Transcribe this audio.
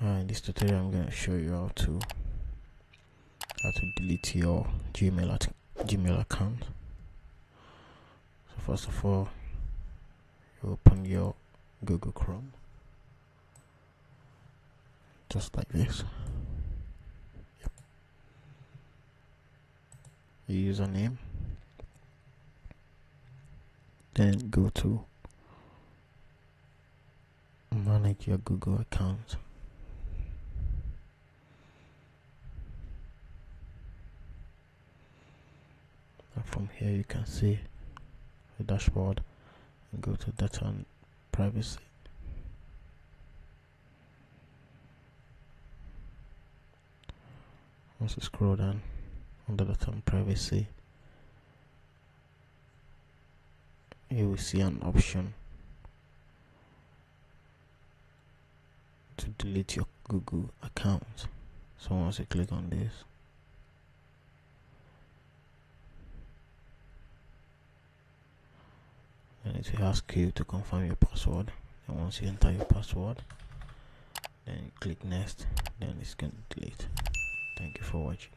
In this tutorial I'm going to show you how to delete your Gmail account. So first of all, you open your Google Chrome just like this. Your username, then go to manage your Google account. And from here you can see the dashboard and go to data and privacy. Once you scroll down under data and privacy, you will see an option to delete your Google account. So once you click on this, then it will ask you to confirm your password. And once you enter your password, then you click next, then it's going to delete. Thank you for watching.